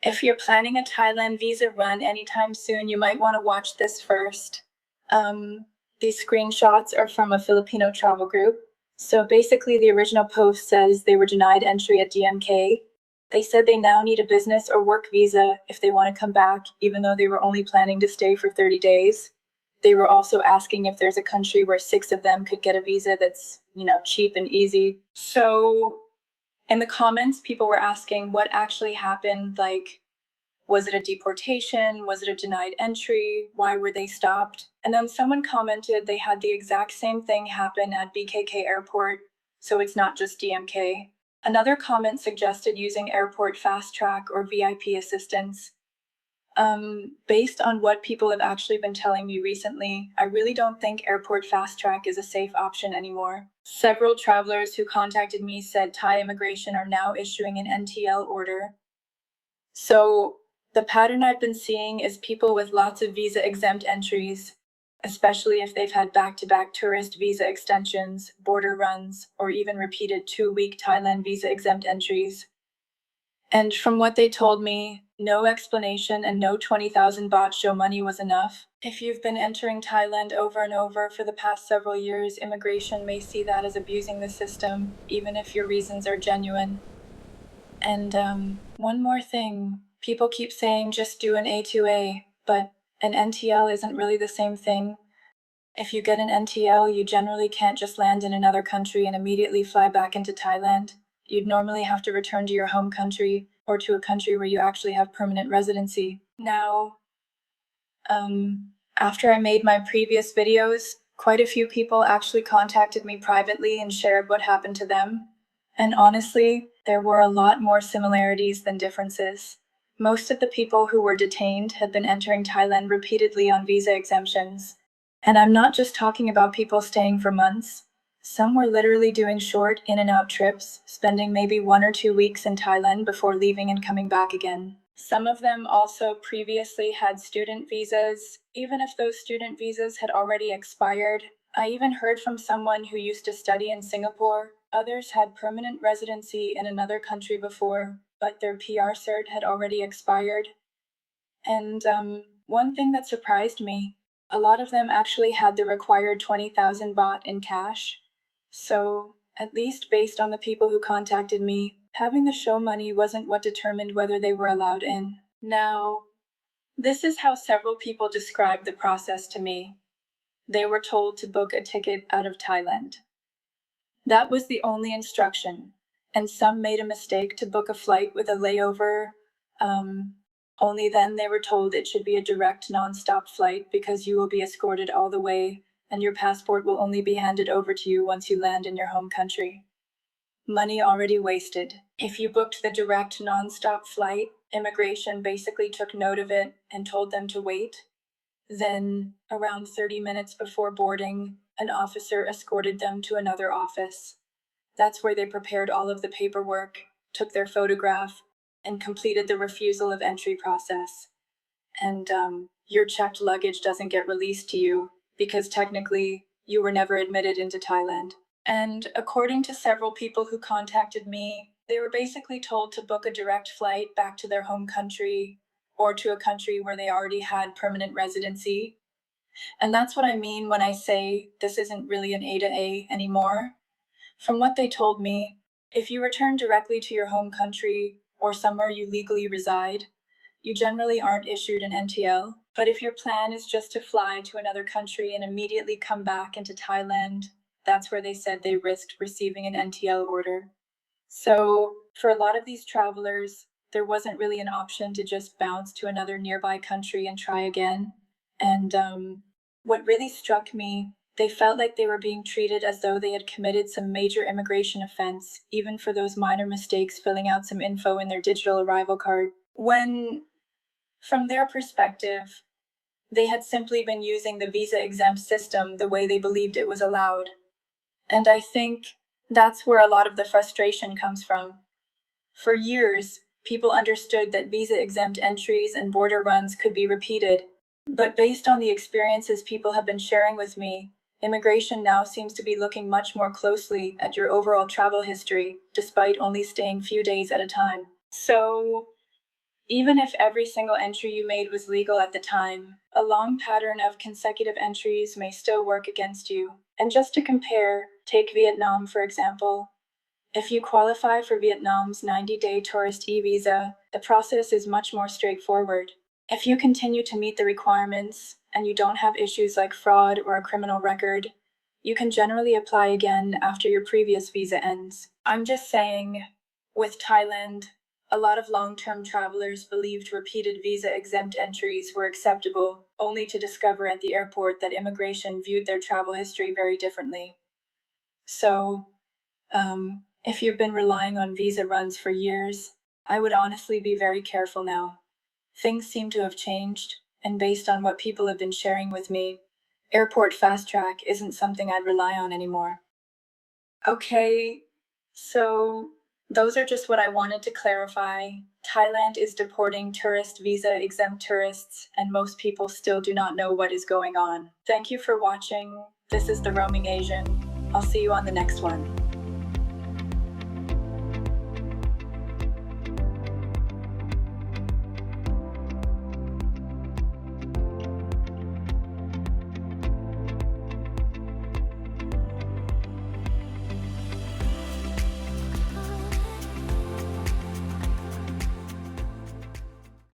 If you're planning a Thailand visa run anytime soon, you might want to watch this first. Um, these screenshots are from a Filipino travel group. So basically, the original post says they were denied entry at DMK. They said they now need a business or work visa if they want to come back, even though they were only planning to stay for 30 days. They were also asking if there's a country where 6 of them could get a visa that's, cheap and easy. So in the comments, people were asking what actually happened. Like, was it a deportation? Was it a denied entry? Why were they stopped? And then someone commented they had the exact same thing happen at BKK Airport, so it's not just DMK. Another comment suggested using airport fast track or VIP assistance. Based on what people have actually been telling me recently, I really don't think airport fast track is a safe option anymore. Several travelers who contacted me said Thai immigration are now issuing an NTL order. So the pattern I've been seeing is people with lots of visa exempt entries, especially if they've had back-to-back tourist visa extensions, border runs, or even repeated 2-week Thailand visa exempt entries. And from what they told me, no explanation and no 20,000 baht show money was enough. If you've been entering Thailand over and over for the past several years, immigration may see that as abusing the system, even if your reasons are genuine. And one more thing, people keep saying just do an A2A, but an NTL isn't really the same thing. If you get an NTL, you generally can't just land in another country and immediately fly back into Thailand. You'd normally have to return to your home country or to a country where you actually have permanent residency. Now, after I made my previous videos, quite a few people actually contacted me privately and shared what happened to them. And honestly, there were a lot more similarities than differences. Most of the people who were detained had been entering Thailand repeatedly on visa exemptions. And I'm not just talking about people staying for months. Some were literally doing short in and out trips, spending maybe 1 or 2 weeks in Thailand before leaving and coming back again. Some of them also previously had student visas, even if those student visas had already expired. I even heard from someone who used to study in Singapore. Others had permanent residency in another country before, but their PR cert had already expired. And one thing that surprised me, a lot of them actually had the required 20,000 baht in cash. So, at least based on the people who contacted me, having the show money wasn't what determined whether they were allowed in. Now, this is how several people described the process to me. They were told to book a ticket out of Thailand. That was the only instruction, and some made a mistake to book a flight with a layover. Only then they were told it should be a direct non-stop flight because you will be escorted all the way, and your passport will only be handed over to you once you land in your home country. Money already wasted. If you booked the direct non-stop flight, immigration basically took note of it and told them to wait. Then, around 30 minutes before boarding, an officer escorted them to another office. That's where they prepared all of the paperwork, took their photograph, and completed the refusal of entry process. And your checked luggage doesn't get released to you because technically you were never admitted into Thailand. And according to several people who contacted me, they were basically told to book a direct flight back to their home country or to a country where they already had permanent residency. And that's what I mean when I say this isn't really an A to A anymore. From what they told me, if you return directly to your home country or somewhere you legally reside, you generally aren't issued an NTL. But if your plan is just to fly to another country and immediately come back into Thailand, that's where they said they risked receiving an NTL order. So, for a lot of these travelers, there wasn't really an option to just bounce to another nearby country and try again. And what really struck me, they felt like they were being treated as though they had committed some major immigration offense, even for those minor mistakes filling out some info in their digital arrival card. When, from their perspective, they had simply been using the visa exempt system the way they believed it was allowed. And I think that's where a lot of the frustration comes from. For years, people understood that visa exempt entries and border runs could be repeated. But based on the experiences people have been sharing with me, immigration now seems to be looking much more closely at your overall travel history, despite only staying few days at a time. So, even if every single entry you made was legal at the time, a long pattern of consecutive entries may still work against you. And just to compare, take Vietnam for example. If you qualify for Vietnam's 90-day tourist e-visa, the process is much more straightforward. If you continue to meet the requirements and you don't have issues like fraud or a criminal record, you can generally apply again after your previous visa ends. I'm just saying, with Thailand, a lot of long-term travelers believed repeated visa-exempt entries were acceptable, only to discover at the airport that immigration viewed their travel history very differently. So, if you've been relying on visa runs for years, I would honestly be very careful now. Things seem to have changed, and based on what people have been sharing with me, airport fast track isn't something I'd rely on anymore. Okay, so those are just what I wanted to clarify. Thailand is deporting tourist visa exempt tourists, and most people still do not know what is going on. Thank you for watching. This is the Roaming Asian. I'll see you on the next one.